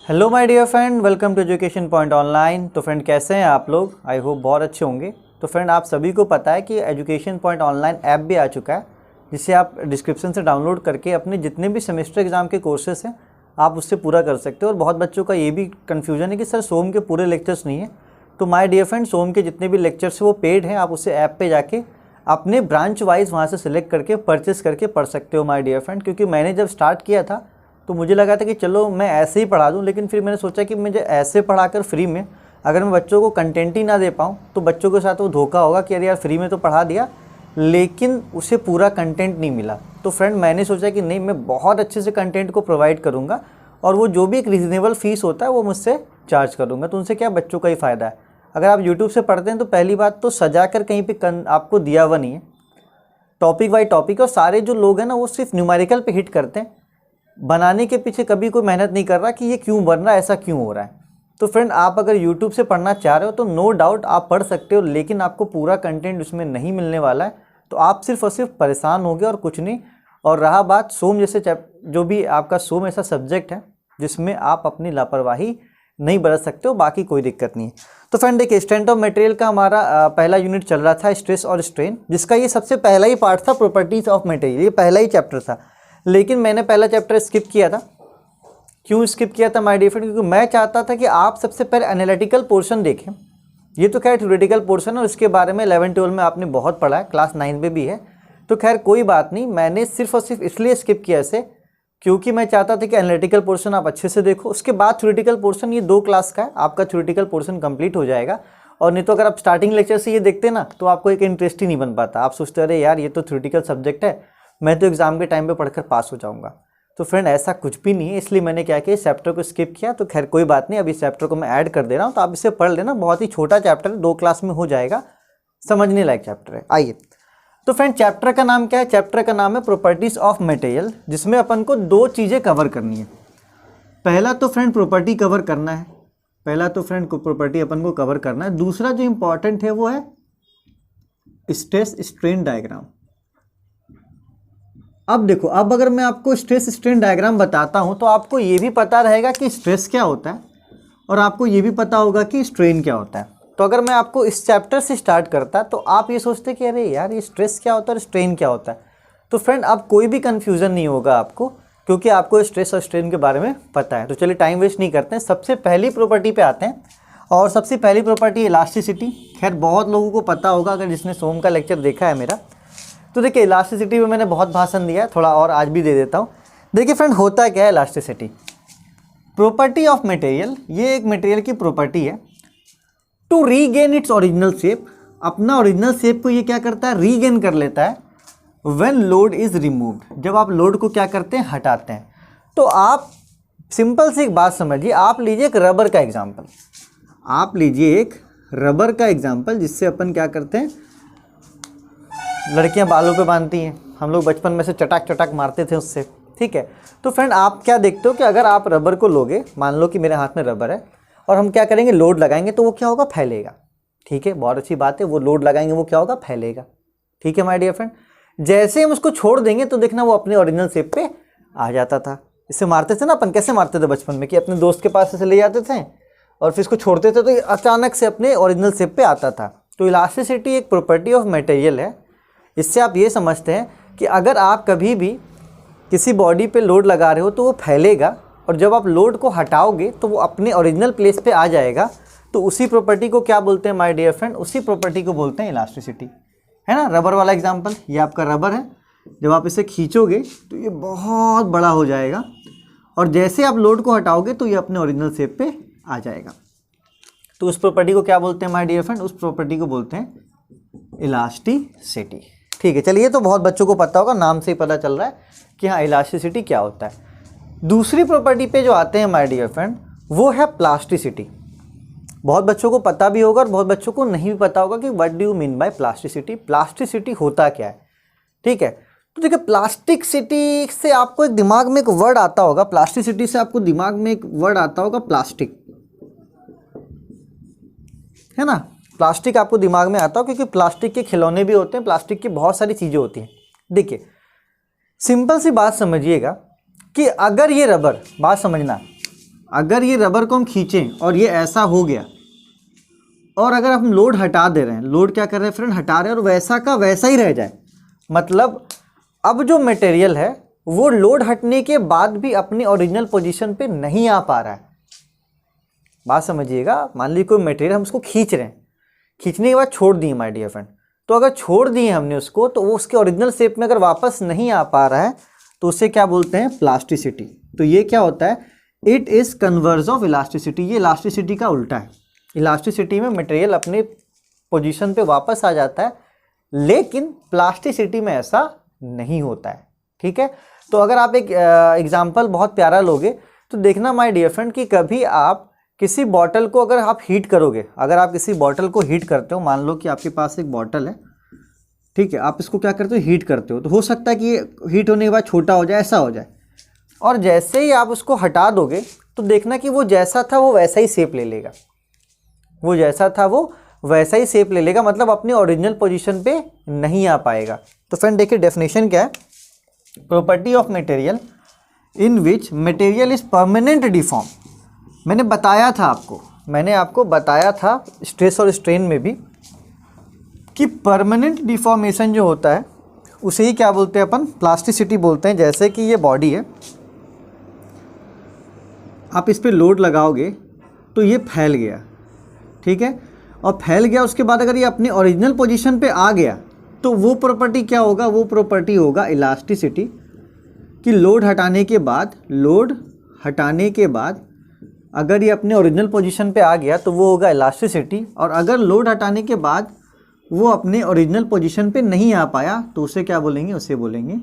Hello my dear friend, welcome to education point online. तो friend कैसे हैं आप लोग? आई होप बहुत अच्छे होंगे। तो फ्रेंड आप सभी को पता है कि एजुकेशन पॉइंट ऑनलाइन ऐप भी आ चुका है, जिसे आप डिस्क्रिप्शन से डाउनलोड करके अपने जितने भी सेमेस्टर एग्जाम के कोर्सेज हैं आप उससे पूरा कर सकते हो। और बहुत बच्चों का ये भी कन्फ्यूजन है कि सर सोम के पूरे लेक्चर्स नहीं है। तो माय डियर फ्रेंड, सोम के जितने भी लेक्चर्स हैं वो पेड हैं। आप उससे ऐप पर जाके अपने ब्रांच वाइज वहाँ से सिलेक्ट करके परचेस करके पढ़ सकते हो माय डियर फ्रेंड। क्योंकि मैंने जब स्टार्ट किया था तो मुझे लगा था कि चलो मैं ऐसे ही पढ़ा दूं, लेकिन फिर मैंने सोचा कि मुझे ऐसे पढ़ाकर फ्री में अगर मैं बच्चों को कंटेंट ही ना दे पाऊँ तो बच्चों के साथ वो धोखा होगा कि अरे यार फ्री में तो पढ़ा दिया लेकिन उसे पूरा कंटेंट नहीं मिला। तो फ्रेंड मैंने सोचा कि नहीं, मैं बहुत अच्छे से कंटेंट को प्रोवाइड करूँगा और वो जो भी एक रीज़नेबल फ़ीस होता है वो मुझसे चार्ज करूँगा। तो उनसे क्या बच्चों का ही फ़ायदा है। अगर आप यूट्यूब से पढ़ते हैं तो पहली बात तो सजा कर कहीं पर आपको दिया हुआ नहीं है, टॉपिक बाई टॉपिक। और सारे जो लोग हैं ना वो सिर्फ न्यूमेरिकल पे हिट करते हैं, बनाने के पीछे कभी कोई मेहनत नहीं कर रहा कि ये क्यों बन रहा है, ऐसा क्यों हो रहा है। तो फ्रेंड आप अगर YouTube से पढ़ना चाह रहे हो तो नो डाउट आप पढ़ सकते हो, लेकिन आपको पूरा कंटेंट उसमें नहीं मिलने वाला है। तो आप सिर्फ और सिर्फ परेशान होगे और कुछ नहीं। और रहा बात सोम जैसे जो भी आपका सोम ऐसा सब्जेक्ट है जिसमें आप अपनी लापरवाही नहीं बरत सकते हो, बाकी कोई दिक्कत नहीं है। तो फ्रेंड देखिए, स्ट्रेंथ ऑफ मटेरियल का हमारा पहला यूनिट चल रहा था, स्ट्रेस और स्ट्रेन, जिसका ये सबसे पहला ही पार्ट था, प्रॉपर्टीज ऑफ मटेरियल। ये पहला ही चैप्टर था, लेकिन मैंने पहला चैप्टर स्किप किया था। क्यों स्किप किया था माय डियर फ्रेंड? क्योंकि मैं चाहता था कि आप सबसे पहले एनालिटिकल पोर्शन देखें। ये तो खैर थ्योरेटिकल पोर्शन है और इसके बारे में 11-12 में आपने बहुत पढ़ा है, क्लास 9 में भी है। तो खैर कोई बात नहीं, मैंने सिर्फ और सिर्फ इसलिए स्किप किया इसे क्योंकि मैं चाहता था कि एनालिटिकल पोर्शन आप अच्छे से देखो, उसके बाद थ्योरेटिकल पोर्शन। ये 2 क्लास का है, आपका थ्योरेटिकल पोर्शन कंप्लीट हो जाएगा। और नहीं तो अगर आप स्टार्टिंग लेक्चर से ये देखते ना तो आपको एक इंटरेस्ट ही नहीं बन पाता। आप सोचते अरे यार ये तो थ्योरेटिकल सब्जेक्ट है, मैं तो एग्जाम के टाइम पे पढ़कर पास हो जाऊंगा। तो फ्रेंड ऐसा कुछ भी नहीं है, इसलिए मैंने क्या किया, इस चैप्टर को स्किप किया। तो खैर कोई बात नहीं, अभी इस चैप्टर को मैं ऐड कर दे रहा हूँ, तो आप इसे पढ़ लेना। बहुत ही छोटा चैप्टर है, 2 क्लास में हो जाएगा, समझने लायक चैप्टर है। आइए, तो फ्रेंड चैप्टर का नाम क्या है? चैप्टर का नाम है प्रॉपर्टीज ऑफ मटेरियल, जिसमें अपन को 2 चीज़ें कवर करनी है। पहला तो फ्रेंड प्रॉपर्टी कवर करना है, पहला तो फ्रेंड प्रॉपर्टी अपन को कवर करना है। दूसरा जो इंपॉर्टेंट है वो है स्ट्रेस स्ट्रेन डायग्राम। अब देखो, अब अगर मैं आपको स्ट्रेस स्ट्रेन डायग्राम बताता हूं तो आपको ये भी पता रहेगा कि स्ट्रेस क्या होता है और आपको ये भी पता होगा कि स्ट्रेन क्या होता है। तो अगर मैं आपको इस चैप्टर से स्टार्ट करता तो आप ये सोचते कि अरे यार ये स्ट्रेस क्या होता है और स्ट्रेन क्या होता है। तो फ्रेंड अब कोई भी कन्फ्यूज़न नहीं होगा आपको, क्योंकि आपको स्ट्रेस और स्ट्रेन के बारे में पता है। तो चलिए टाइम वेस्ट नहीं करते हैं, सबसे पहली प्रॉपर्टी पे आते हैं। और सबसे पहली प्रॉपर्टी इलास्टिसिटी। खैर बहुत लोगों को पता होगा अगर जिसने सोम का लेक्चर देखा है मेरा। तो देखिए इलास्टिसिटी में मैंने बहुत भाषण दिया है, थोड़ा और आज भी दे देता हूँ। देखिए फ्रेंड होता क्या है इलास्टिसिटी? प्रॉपर्टी ऑफ मटेरियल, ये एक मटेरियल की प्रॉपर्टी है to regain its original shape. अपना ओरिजिनल शेप को ये क्या करता है, रीगेन कर लेता है व्हेन लोड इज रिमूव्ड, जब आप लोड को क्या करते हैं, हटाते हैं। तो आप सिंपल सी एक बात समझिए, आप लीजिए एक रबर का एग्जाम्पल, आप लीजिए एक रबर का एग्जाम्पल, जिससे अपन क्या करते हैं, लड़कियां बालों पे बांधती हैं, हम लोग बचपन में से चटाक चटाक मारते थे उससे, ठीक है। तो फ्रेंड आप क्या देखते हो कि अगर आप रबर को लोगे, मान लो कि मेरे हाथ में रबर है और हम क्या करेंगे, लोड लगाएंगे तो वो क्या होगा, फैलेगा, ठीक है। बहुत अच्छी बात है, वो लोड लगाएंगे वो क्या होगा, फैलेगा, ठीक है माय डियर फ्रेंड। जैसे हम उसको छोड़ देंगे तो देखना वो अपने ओरिजिनल शेप पे आ जाता था। इससे मारते थे ना अपन, कैसे मारते थे बचपन में कि अपने दोस्त के पास से ले जाते थे और फिर इसको छोड़ते थे तो ये अचानक से अपने ओरिजिनल शेप पे आता था। तो इलास्टिसिटी एक प्रॉपर्टी ऑफ मटेरियल है। इससे आप ये समझते हैं कि अगर आप कभी भी किसी बॉडी पे लोड लगा रहे हो तो वो फैलेगा, और जब आप लोड को हटाओगे तो वो अपने ओरिजिनल प्लेस पे आ जाएगा। तो उसी प्रॉपर्टी को क्या बोलते हैं माय डियर फ्रेंड, उसी प्रॉपर्टी को बोलते हैं इलास्टिसिटी, है ना। रबर वाला एग्जांपल, ये आपका रबर है, जब आप इसे खींचोगे तो ये बहुत बड़ा हो जाएगा और जैसे आप लोड को हटाओगे तो ये अपने ओरिजिनल शेप पे आ जाएगा। तो उस प्रॉपर्टी को क्या बोलते हैं माय डियर फ्रेंड, उस प्रॉपर्टी को बोलते हैं इलास्टिसिटी, ठीक है। चलिए, तो बहुत बच्चों को पता होगा, नाम से ही पता चल रहा है कि हाँ इलास्टिसिटी क्या होता है। दूसरी प्रॉपर्टी पे जो आते हैं माय डियर फ्रेंड, वो है प्लास्टिसिटी। बहुत बच्चों को पता भी होगा और बहुत बच्चों को नहीं भी पता होगा कि what do you mean by plasticity, plasticity होता क्या है, ठीक है। तो देखिए प्लास्टिसिटी से आपको एक दिमाग में एक वर्ड आता होगा, प्लास्टिसिटी से आपको दिमाग में एक वर्ड आता होगा, प्लास्टिक, है ना। प्लास्टिक आपको दिमाग में आता हो क्योंकि प्लास्टिक के खिलौने भी होते हैं, प्लास्टिक की बहुत सारी चीज़ें होती हैं। देखिए सिंपल सी बात समझिएगा कि अगर ये रबर, बात समझना, अगर ये रबर को हम खींचें और ये ऐसा हो गया, और अगर हम लोड हटा दे रहे हैं, लोड क्या कर रहे हैं फ्रेंड, हटा रहे हैं, और वैसा का वैसा ही रह जाए, मतलब अब जो मटेरियल है वो लोड हटने के बाद भी अपनी ओरिजिनल पोजीशन पे नहीं आ पा रहा है। बात समझिएगा, मान लीजिए कोई मटेरियल हम उसको खींच रहे हैं, खींचने के बाद छोड़ दिए माय डियर फ्रेंड, तो अगर छोड़ दिए हमने उसको तो वो उसके ओरिजिनल शेप में अगर वापस नहीं आ पा रहा है तो उसे क्या बोलते हैं, प्लास्टिसिटी। तो ये क्या होता है, it is converse of elasticity, ये इलास्टिसिटी का उल्टा है। इलास्टिसिटी में मटेरियल अपने पोजीशन पे वापस आ जाता है, लेकिन प्लास्टिसिटी में ऐसा नहीं होता है। ठीक है, तो अगर आप एक एग्जांपल बहुत प्यारा लोगे तो देखना माय डियर फ्रेंड कि कभी आप किसी बॉटल को अगर आप हीट करोगे, अगर आप किसी बॉटल को हीट करते हो, मान लो कि आपके पास एक बॉटल है, ठीक है, आप इसको क्या करते हो, हीट करते हो, तो हो सकता है कि ये हीट होने के बाद छोटा हो जाए, ऐसा हो जाए, और जैसे ही आप उसको हटा दोगे तो देखना कि वो जैसा था वो वैसा ही शेप ले लेगा, वो जैसा था वो वैसा ही शेप ले लेगा, मतलब अपनी ओरिजिनल पोजीशन पे नहीं आ पाएगा। तो फ्रेंड देखिए डेफिनेशन क्या है, property of material in which material is permanent deform. मैंने आपको बताया था स्ट्रेस और स्ट्रेन में भी कि परमानेंट डिफॉर्मेशन जो होता है उसे ही क्या बोलते हैं अपन, प्लास्टिसिटी बोलते हैं। जैसे कि ये बॉडी है, आप इस पे लोड लगाओगे तो ये फैल गया, ठीक है, और फैल गया उसके बाद अगर ये अपनी ओरिजिनल पोजीशन पे आ गया तो वो प्रॉपर्टी क्या होगा, वो प्रॉपर्टी होगा इलास्टिसिटी, कि लोड हटाने के बाद अगर ये अपने ओरिजिनल पोजीशन पे आ गया तो वो होगा इलास्टिसिटी, और अगर लोड हटाने के बाद वो अपने ओरिजिनल पोजीशन पे नहीं आ पाया तो उसे क्या बोलेंगे, उसे बोलेंगे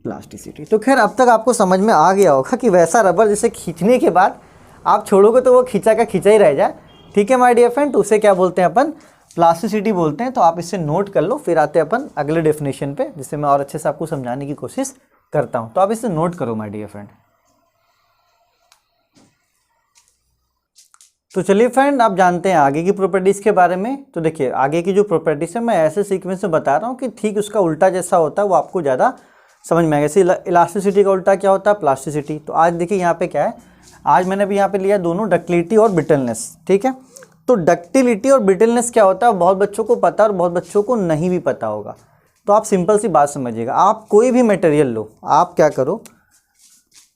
प्लास्टिसिटी। तो खैर अब तक आपको समझ में आ गया होगा कि वैसा रबर जिसे खींचने के बाद आप छोड़ोगे तो वो खींचा का खींचा ही रह जाए। ठीक है माय डियर फ्रेंड, तो उसे क्या बोलते हैं अपन, प्लास्टिसिटी बोलते हैं। तो आप इससे नोट कर लो, फिर आते हैं अपन अगले डेफिनेशन पे, जिससे मैं और अच्छे से आपको समझाने की कोशिश करता हूँ। तो आप इसे नोट करो माय डियर फ्रेंड। तो चलिए फ्रेंड, आप जानते हैं आगे की प्रॉपर्टीज़ के बारे में। तो देखिए आगे की जो प्रॉपर्टीज़ है मैं ऐसे सीक्वेंस में बता रहा हूँ कि ठीक उसका उल्टा जैसा होता है वो आपको ज़्यादा समझ में आएगा। जैसे इलास्टिसिटी का उल्टा क्या होता है, प्लास्टिसिटी। तो आज देखिए यहाँ पे क्या है, आज मैंने भी यहाँ पे लिया दोनों, डक्टिलिटी और ब्रिटलनेस। ठीक है, तो डक्टिलिटी और ब्रिटलनेस क्या होता है बहुत बच्चों को पता है और बहुत बच्चों को नहीं भी पता होगा। तो आप सिंपल सी बात समझिएगा, आप कोई भी मटेरियल लो, आप क्या करो,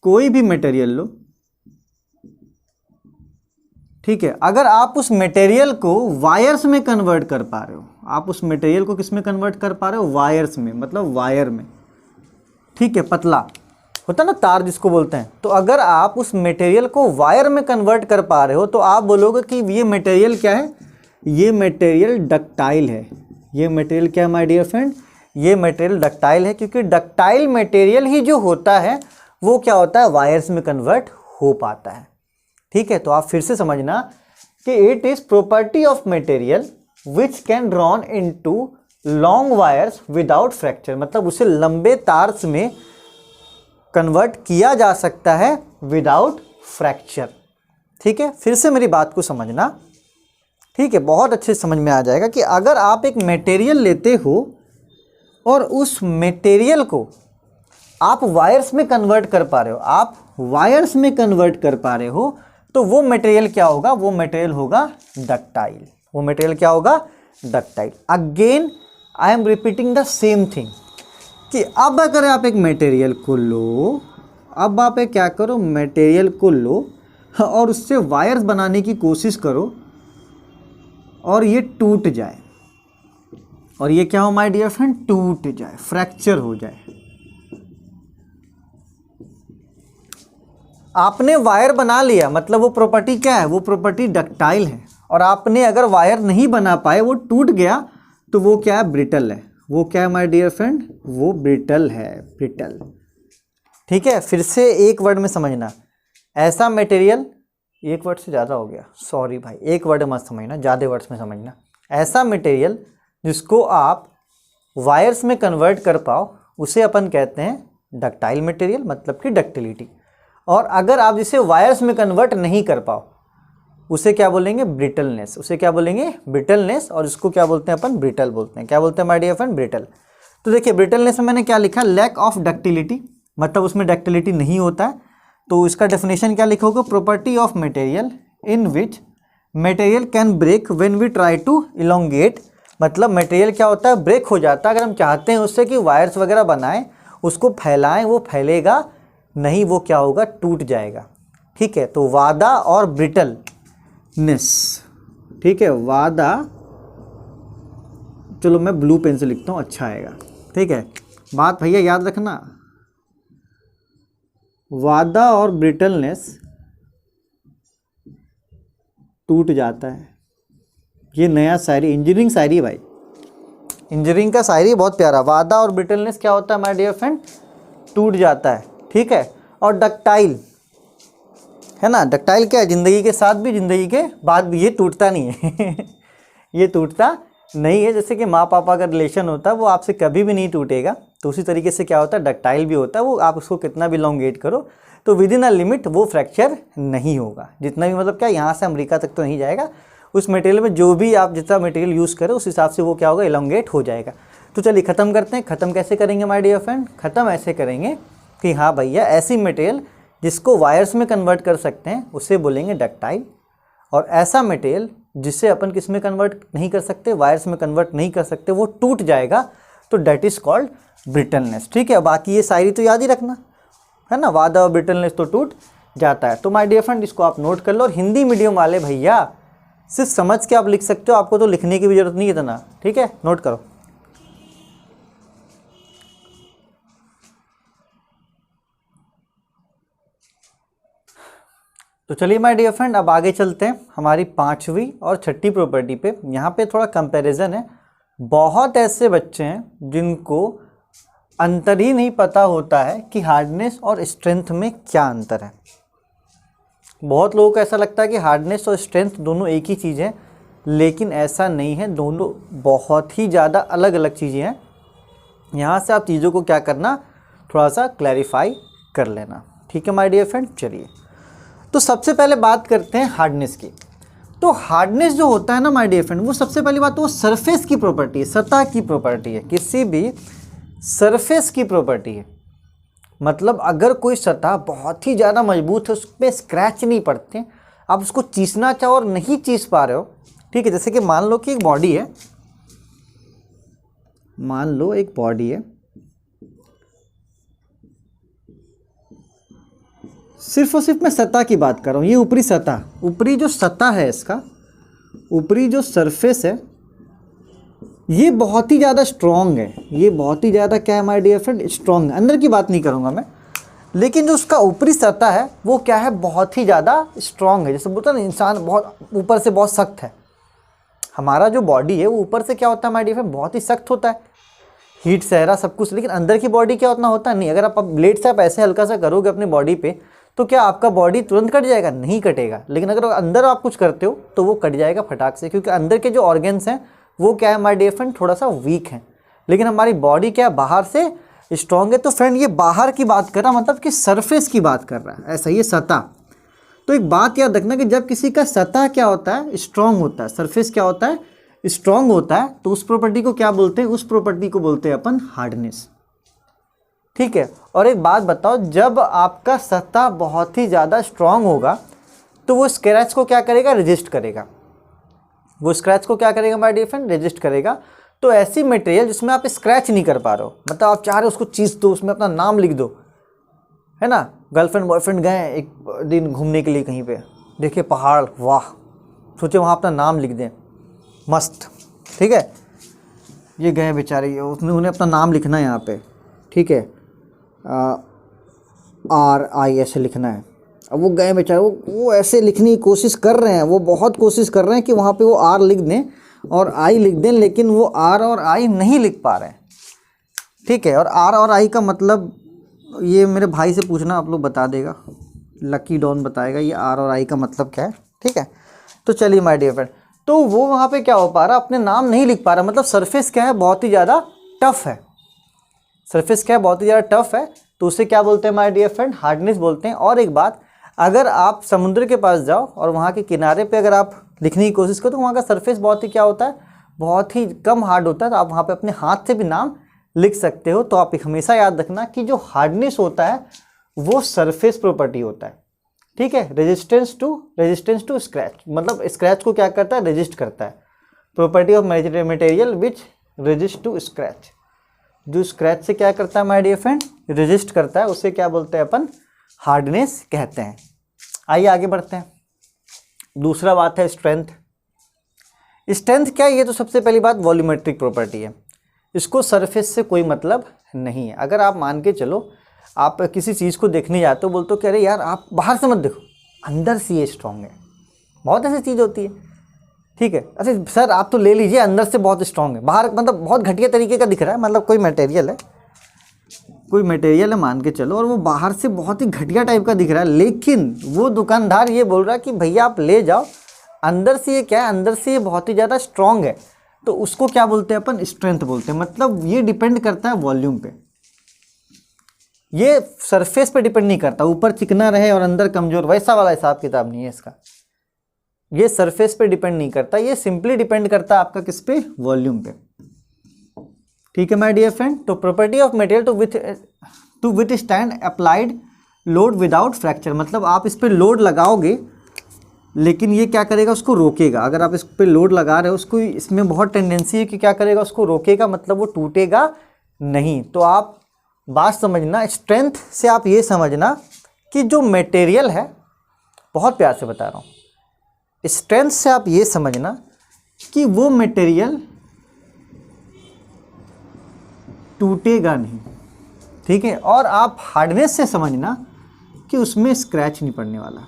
कोई भी मटेरियल लो, ठीक है, अगर आप उस मटेरियल को वायर्स में कन्वर्ट कर पा रहे हो, आप उस मटेरियल को किस में कन्वर्ट कर पा रहे हो, वायर्स में, मतलब वायर में, ठीक है, पतला होता ना तार जिसको बोलते हैं। तो अगर आप उस मटेरियल को वायर में कन्वर्ट कर पा रहे हो तो आप बोलोगे कि ये मटेरियल क्या है, ये मटेरियल डक्टाइल है। ये मटेरियल क्या है माय डियर फ्रेंड, ये मटेरियल डक्टाइल है, क्योंकि डक्टाइल मटेरियल ही जो होता है वो क्या होता है, वायर्स में कन्वर्ट हो पाता है। ठीक है, तो आप फिर से समझना कि it is property of material which can drawn into long wires without fracture, मतलब उसे लंबे तार्स में कन्वर्ट किया जा सकता है विदाउट फ्रैक्चर। ठीक है, फिर से मेरी बात को समझना, ठीक है, बहुत अच्छे से समझ में आ जाएगा कि अगर आप एक मटेरियल लेते हो और उस मटेरियल को आप वायर्स में कन्वर्ट कर पा रहे हो, आप वायर्स में कन्वर्ट कर पा रहे हो, तो वो मटेरियल क्या होगा, वो मटेरियल होगा डक्टाइल। वो मटेरियल क्या होगा, ductile. Again I am repeating the same thing कि अब अगर आप एक मटेरियल को लो, अब आप एक क्या करो, मटेरियल को लो और उससे वायर्स बनाने की कोशिश करो और ये टूट जाए, और ये क्या हो माय डियर फ्रेंड, टूट जाए, फ्रैक्चर हो जाए। आपने वायर बना लिया, मतलब वो प्रॉपर्टी क्या है, वो प्रॉपर्टी डक्टाइल है। और आपने अगर वायर नहीं बना पाए, वो टूट गया, तो वो क्या है, ब्रिटल है। वो क्या है माय डियर फ्रेंड, वो ब्रिटल है, ब्रिटल। ठीक है, फिर से एक वर्ड में समझना, ऐसा मटेरियल, एक वर्ड से ज़्यादा हो गया, सॉरी भाई, एक वर्ड मत समझना, ज़्यादा वर्ड्स में समझना। ऐसा मटेरियल जिसको आप वायर्स में कन्वर्ट कर पाओ उसे अपन कहते हैं डक्टाइल मटेरियल, मतलब कि डक्टिलिटी। और अगर आप जिसे वायर्स में कन्वर्ट नहीं कर पाओ उसे क्या बोलेंगे, ब्रिटलनेस। उसे क्या बोलेंगे, ब्रिटलनेस। और इसको क्या बोलते हैं अपन, ब्रिटल बोलते हैं। क्या बोलते हैं माय डियर फ्रेंड, ब्रिटल। तो देखिए ब्रिटलनेस में मैंने क्या लिखा, लैक ऑफ डक्टिलिटी, मतलब उसमें डक्टिलिटी नहीं होता है। तो इसका डेफिनेशन क्या लिखोगे, property of material in which material can break when we try to elongate. मतलब मटेरियल क्या होता है, ब्रेक हो जाता है अगर हम चाहते हैं उससे कि वायर्स वगैरह बनाएं, उसको फैलाएं, वो फैलेगा नहीं, वो क्या होगा, टूट जाएगा। ठीक है, तो वादा और ब्रिटलनेस, ठीक है, वादा, चलो मैं ब्लू पेन से लिखता हूँ, अच्छा आएगा। ठीक है, बात भैया याद रखना, वादा और ब्रिटलनेस टूट जाता है। ये नया शायरी, इंजीनियरिंग शायरी है भाई, इंजीनियरिंग का शायरी बहुत प्यारा। वादा और ब्रिटलनेस क्या होता है माय डियर फ्रेंड, टूट जाता है। ठीक है, और डक्टाइल है ना, डक्टाइल क्या है, ज़िंदगी के साथ भी ज़िंदगी के बाद भी, ये टूटता नहीं है ये टूटता नहीं है। जैसे कि माँ पापा का रिलेशन होता है वो आपसे कभी भी नहीं टूटेगा, तो उसी तरीके से क्या होता है, डक्टाइल भी होता है, वो आप उसको कितना भी लॉन्गेट करो तो विद इन अ लिमिट वो फ्रैक्चर नहीं होगा। जितना भी मतलब क्या, यहाँ से अमेरिका तक तो नहीं जाएगा, उस मटेरियल में जो भी आप जितना मटेरियल यूज़ करें उस हिसाब से वो क्या होगा, इलोंगेट हो जाएगा। तो चलिए ख़त्म करते हैं। ख़त्म कैसे करेंगे माय डियर फ्रेंड, ख़त्म ऐसे करेंगे कि हाँ भैया, ऐसी मटेरियल जिसको वायर्स में कन्वर्ट कर सकते हैं उसे बोलेंगे डक्टाइल, और ऐसा मटेरियल जिसे अपन किस में कन्वर्ट नहीं कर सकते, वायर्स में कन्वर्ट नहीं कर सकते, वो टूट जाएगा, तो डेट इज़ कॉल्ड ब्रिटलनेस। ठीक है, बाकी ये शायरी तो याद ही रखना है ना, वादा और ब्रिटलनेस तो टूट जाता है। तो माय डियर फ्रेंड इसको आप नोट कर लो। और हिंदी मीडियम वाले भैया सिर्फ समझ के आप लिख सकते हो, आपको तो लिखने की भी जरूरत नहीं इतना। ठीक है, नोट करो। तो चलिए माय डियर फ्रेंड अब आगे चलते हैं हमारी पांचवी और छठी प्रॉपर्टी पे। यहाँ पे थोड़ा कंपैरिजन है। बहुत ऐसे बच्चे हैं जिनको अंतर ही नहीं पता होता है कि हार्डनेस और स्ट्रेंथ में क्या अंतर है। बहुत लोगों को ऐसा लगता है कि हार्डनेस और स्ट्रेंथ दोनों एक ही चीज़ है, लेकिन ऐसा नहीं है, दोनों बहुत ही ज़्यादा अलग अलग चीज़ें हैं। यहाँ से आप चीज़ों को क्या करना, थोड़ा सा क्लैरिफाई कर लेना। ठीक है माय डियर फ्रेंड, चलिए तो सबसे पहले बात करते हैं हार्डनेस की। तो हार्डनेस जो होता है ना माय डियर फ्रेंड, वो सबसे पहली बात तो वो सरफेस की प्रॉपर्टी है, सतह की प्रॉपर्टी है, किसी भी सरफेस की प्रॉपर्टी है। मतलब अगर कोई सतह बहुत ही ज़्यादा मजबूत है, उस पर स्क्रैच नहीं पड़ते, आप उसको चीसना चाहो और नहीं चीस पा रहे हो। ठीक है, जैसे कि मान लो कि एक बॉडी है, मान लो एक बॉडी है, सिर्फ और सिर्फ मैं सतह की बात कर रहा हूँ, ये ऊपरी सतह, ऊपरी जो सतह है इसका, ऊपरी जो सरफेस है, ये बहुत ही ज़्यादा स्ट्रॉन्ग है, ये बहुत ही ज़्यादा क्या है माय डियर फ्रेंड, स्ट्रॉन्ग है। अंदर की बात नहीं करूँगा मैं, लेकिन जो उसका ऊपरी सतह है वो क्या है, बहुत ही ज़्यादा स्ट्रॉन्ग है। जैसे बोलता है ना, इंसान बहुत ऊपर से बहुत सख्त है, हमारा जो बॉडी है वो ऊपर से क्या होता है माय डियर फ्रेंड, बहुत ही सख्त होता है, हीट सहरा सब कुछ, लेकिन अंदर की बॉडी क्या उतना होता नहीं। अगर आप ब्लेड से आप ऐसे हल्का सा करोगे अपनी बॉडी पे, तो क्या आपका बॉडी तुरंत कट जाएगा, नहीं कटेगा। लेकिन अगर अंदर आप कुछ करते हो तो वो कट जाएगा फटाक से, क्योंकि अंदर के जो ऑर्गन्स हैं वो क्या है माय डियर फ्रेंड, थोड़ा सा वीक है। लेकिन हमारी बॉडी क्या बाहर से स्ट्रॉन्ग है। तो फ्रेंड ये बाहर की बात कर रहा, मतलब कि सरफेस की बात कर रहा है, ऐसा ये सतह। तो एक बात याद रखना कि जब किसी का सतह क्या होता है, स्ट्रॉन्ग होता है, सरफेस क्या होता है, स्ट्रॉन्ग होता है, तो उस प्रॉपर्टी को क्या बोलते हैं, उस प्रॉपर्टी को बोलते हैं अपन हार्डनेस। ठीक है, और एक बात बताओ, जब आपका सतह बहुत ही ज़्यादा स्ट्रॉन्ग होगा तो वो स्क्रैच को क्या करेगा, रेजिस्ट करेगा। वो स्क्रैच को क्या करेगा माय डियर फ्रेंड, रेजिस्ट करेगा। तो ऐसी मटेरियल जिसमें आप स्क्रैच नहीं कर पा रहे हो, मतलब आप चाह रहे हो उसको चीस दो, उसमें अपना नाम लिख दो, है ना। गर्लफ्रेंड बॉयफ्रेंड गए एक दिन घूमने के लिए कहीं पे, देखे पहाड़, वाह, सोचे वहाँ अपना नाम लिख दें, मस्त। ठीक है, ये गए बेचारे, उसने उन्हें अपना नाम लिखना है यहाँ पे, ठीक है, RI ऐसे लिखना है। अब वो गए बेचारे, वो ऐसे लिखने की कोशिश कर रहे हैं, वो बहुत कोशिश कर रहे हैं कि वहाँ पे वो R लिख दें और I लिख दें, लेकिन वो R और I नहीं लिख पा रहे हैं। ठीक है, और R और I का मतलब, ये मेरे भाई से पूछना, आप लोग बता देगा, लकी डॉन बताएगा ये R और I का मतलब क्या है। ठीक है, तो चलिए माय डियर फ्रेंड, तो वो वहाँ पे क्या हो पा रहा, अपने नाम नहीं लिख पा रहा, मतलब सरफेस क्या है, बहुत ही ज़्यादा टफ है। सरफेस क्या है, बहुत ही ज़्यादा टफ है, तो उसे क्या बोलते हैं माय डियर फ्रेंड, हार्डनेस बोलते हैं। और एक बात, अगर आप समुद्र के पास जाओ और वहाँ के किनारे पे अगर आप लिखने की कोशिश करो तो वहाँ का सरफेस बहुत ही क्या होता है, बहुत ही कम हार्ड होता है, तो आप वहाँ पे अपने हाथ से भी नाम लिख सकते हो। तो आप हमेशा याद रखना कि जो हार्डनेस होता है वो सरफेस प्रॉपर्टी होता है, ठीक है। रेजिस्टेंस टू स्क्रैच, मतलब स्क्रैच को क्या करता है, रेजिस्ट करता है। Property of material which resist to scratch, जो स्क्रैच से क्या करता है माय डियर फ्रेंड, रेजिस्ट करता है, उसे क्या बोलते हैं अपन, हार्डनेस कहते हैं। आइए आगे बढ़ते हैं। दूसरा बात है स्ट्रेंथ। स्ट्रेंथ क्या है, ये तो सबसे पहली बात वॉल्यूमेट्रिक प्रॉपर्टी है, इसको सरफेस से कोई मतलब नहीं है। अगर आप मान के चलो आप किसी चीज़ को देखने जाते हो, बोलते हो कि अरे यार आप बाहर से मत देखो, अंदर से ये स्ट्रांग है, बहुत ऐसी चीज़ होती है, ठीक है। अरे सर आप तो ले लीजिए, अंदर से बहुत स्ट्रांग है, बाहर मतलब बहुत घटिया तरीके का दिख रहा है, मतलब कोई मटेरियल है मान के चलो, और वो बाहर से बहुत ही घटिया टाइप का दिख रहा है, लेकिन वो दुकानदार ये बोल रहा है कि भैया आप ले जाओ, अंदर से ये क्या है, अंदर से ये बहुत ही ज़्यादा स्ट्रांग है, तो उसको क्या बोलते हैं अपन, स्ट्रेंथ बोलते हैं। मतलब ये डिपेंड करता है वॉल्यूम पे, ये सरफेस पे डिपेंड नहीं करता, ऊपर चिकना रहे और अंदर कमजोर, वैसा वाला हिसाब किताब नहीं है इसका। ये सरफेस पे डिपेंड नहीं करता, ये सिंपली डिपेंड करता है आपका किस पे, वॉल्यूम पे, ठीक है माय डियर फ्रेंड। तो property of material to withstand applied load without fracture, मतलब आप इस पे लोड लगाओगे लेकिन ये क्या करेगा, उसको रोकेगा। अगर आप इस पे लोड लगा रहे हो, उसको इसमें बहुत टेंडेंसी है कि क्या करेगा, उसको रोकेगा, मतलब वो टूटेगा नहीं। तो आप बात समझना, स्ट्रेंथ से आप ये समझना कि जो मटेरियल है, बहुत प्यार से बता रहा हूँ, स्ट्रेंथ से आप ये समझना कि वो मटेरियल टूटेगा नहीं, ठीक है। और आप हार्डनेस से समझना कि उसमें स्क्रैच नहीं पड़ने वाला,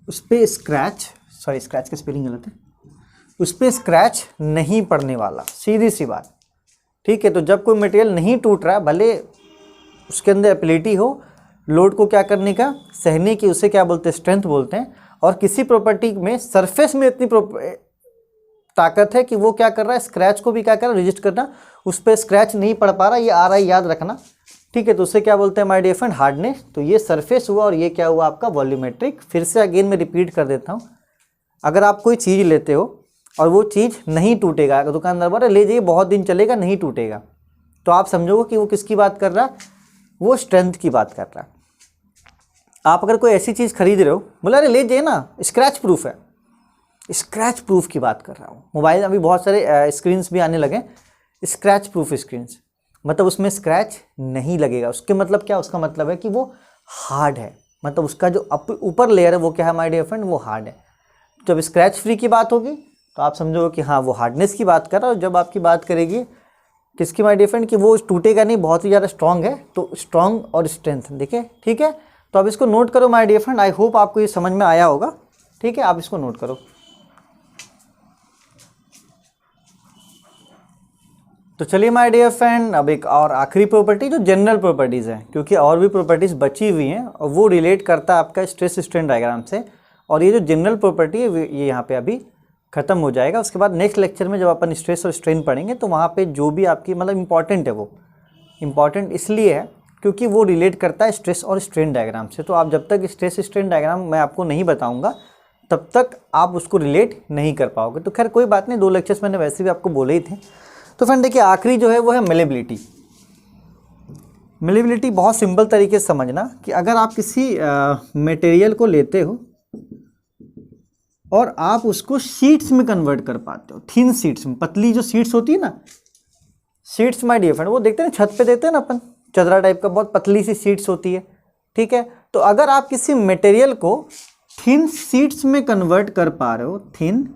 उस पर स्क्रैच का स्पेलिंग गलत है, उस पर स्क्रैच नहीं पड़ने वाला, सीधी सी बात, ठीक है। तो जब कोई मटेरियल नहीं टूट रहा है, भले उसके अंदर एबिलिटी हो लोड को क्या करने का, सहने की, उसे क्या बोलते हैं, स्ट्रेंथ बोलते हैं। और किसी प्रॉपर्टी में सरफेस में इतनी ताकत है कि वो क्या कर रहा है, स्क्रैच को भी क्या कर रहा है, रेजिस्ट करना, उस पर स्क्रैच नहीं पड़ पा रहा, ये आ रहा है, याद रखना, ठीक है। तो उसे क्या बोलते हैं माय डियर फ्रेंड, हार्डनेस। तो ये सरफेस हुआ और ये क्या हुआ आपका, वॉल्यूमेट्रिक। फिर से अगेन मैं रिपीट कर देता हूँ, अगर आप कोई चीज़ लेते हो और वो चीज़ नहीं टूटेगा, अगर दुकानदार बोल रहा है ले जाइए बहुत दिन चलेगा, नहीं टूटेगा, तो आप समझोगे कि वो किसकी बात कर रहा है, वो स्ट्रेंथ की बात कर रहा है। आप अगर कोई ऐसी चीज़ खरीद रहे हो, बोला अरे ले जाइए ना, स्क्रैच प्रूफ है, स्क्रैच प्रूफ की बात कर रहा हूँ। मोबाइल अभी बहुत सारे स्क्रीन्स भी आने लगे, स्क्रैच प्रूफ स्क्रीन्स, मतलब उसमें स्क्रैच नहीं लगेगा। उसके मतलब क्या, उसका मतलब है कि वो हार्ड है, मतलब उसका जो ऊपर लेयर है वो क्या है माय डियर फ्रेंड, वो हार्ड है। जब स्क्रैच फ्री की बात होगी तो आप समझोगे कि हाँ वो हार्डनेस की बात कर रहा है, और जब आपकी बात करेगी किसकी माय डियर फ्रेंड, कि वो टूटेगा नहीं, बहुत ही ज़्यादा स्ट्रांग है, तो स्ट्रांग और स्ट्रेंथ, देखिए, ठीक है। तो अब इसको नोट करो my dear friend, I hope आपको ये समझ में आया होगा, ठीक है। आप इसको नोट करो। तो चलिए माय डियर फ्रेंड, अब एक और आखिरी प्रॉपर्टी जो जनरल प्रॉपर्टीज़ है, क्योंकि और भी प्रॉपर्टीज़ बची हुई हैं और वो रिलेट करता है आपका स्ट्रेस स्ट्रेन डायग्राम से, और ये जो जनरल प्रॉपर्टी है ये यहाँ पे अभी खत्म हो जाएगा। उसके बाद नेक्स्ट लेक्चर में जब अपन स्ट्रेस और स्ट्रेन पढ़ेंगे तो वहाँ पे जो भी आपकी मतलब इंपॉर्टेंट है, वो इम्पॉर्टेंट इसलिए है क्योंकि वो रिलेट करता है स्ट्रेस और स्ट्रेन डायग्राम से। तो आप जब तक स्ट्रेस स्ट्रेन डायग्राम मैं आपको नहीं बताऊँगा तब तक आप उसको रिलेट नहीं कर पाओगे। तो खैर कोई बात नहीं, 2 लेक्चर्स मैंने वैसे भी आपको बोले ही थे। तो फ्रेंड देखिए, आखिरी जो है वो है मेलेबिलिटी। मेलेबिलिटी बहुत सिंपल तरीके से समझना कि अगर आप किसी मटेरियल को लेते हो और आप उसको शीट्स में कन्वर्ट कर पाते हो, थिन शीट्स में, पतली जो शीट्स होती है ना, शीट्स माय डियर फ्रेंड, वो देखते हैं छत पे देते हैं ना अपन, चदरा टाइप का, बहुत पतली सी शीट्स होती है, ठीक है। तो अगर आप किसी मटेरियल को थिन शीट्स में कन्वर्ट कर पा रहे हो, थिन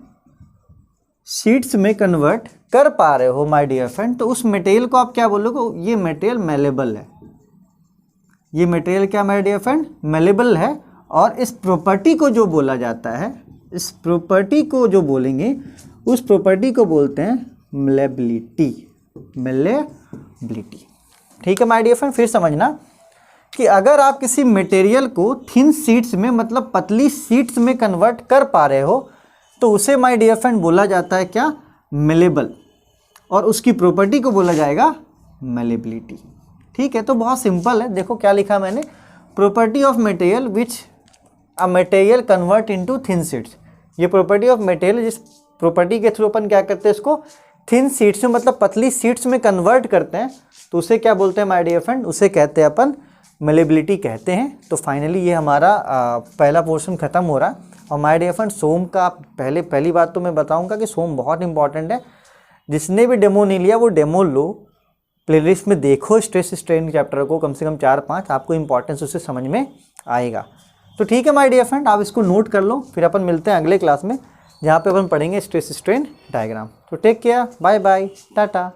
शीट्स में कन्वर्ट कर पा रहे हो माय डियर फ्रेंड, तो उस मटेरियल को आप क्या बोलोगे, ये मटेरियल मेलेबल है। ये मटेरियल क्या माय डियर फ्रेंड, मेलेबल है। और इस प्रॉपर्टी को जो बोला जाता है, इस प्रॉपर्टी को जो बोलेंगे उस प्रॉपर्टी को बोलते हैं मेलेबिलिटी, मेलेबिलिटी, ठीक है माय डियर फ्रेंड। फिर समझना कि अगर आप किसी मटेरियल को थिन शीट्स में, मतलब पतली शीट्स में कन्वर्ट कर पा रहे हो तो उसे माय डियर फ्रेंड बोला जाता है क्या, मेलेबल, और उसकी प्रॉपर्टी को बोला जाएगा मेलेबिलिटी, ठीक है। तो बहुत सिंपल है, देखो क्या लिखा मैंने, property of material which a material convert into thin sheets. ये प्रॉपर्टी ऑफ मटेरियल, जिस प्रॉपर्टी के थ्रू अपन क्या करते हैं, इसको थिन शीट्स में मतलब पतली शीट्स में कन्वर्ट करते हैं तो उसे क्या बोलते हैं माय डियर फ्रेंड, उसे कहते हैं अपन मेलेबिलिटी कहते हैं। तो फाइनली ये हमारा पहला पोर्शन खत्म हो रहा है। और माय डियर फ्रेंड सोम का पहली बात तो मैं बताऊंगा कि सोम बहुत इंपॉर्टेंट है। जिसने भी डेमो नहीं लिया वो डेमो लो, प्लेलिस्ट में देखो स्ट्रेस स्ट्रेन चैप्टर को कम से कम 4-5, आपको इंपॉर्टेंस उससे समझ में आएगा। तो ठीक है माय डियर फ्रेंड, आप इसको नोट कर लो, फिर अपन मिलते हैं अगले क्लास में जहाँ पे अपन पढ़ेंगे स्ट्रेस स्ट्रेन डायग्राम। तो take care, bye bye, Tata.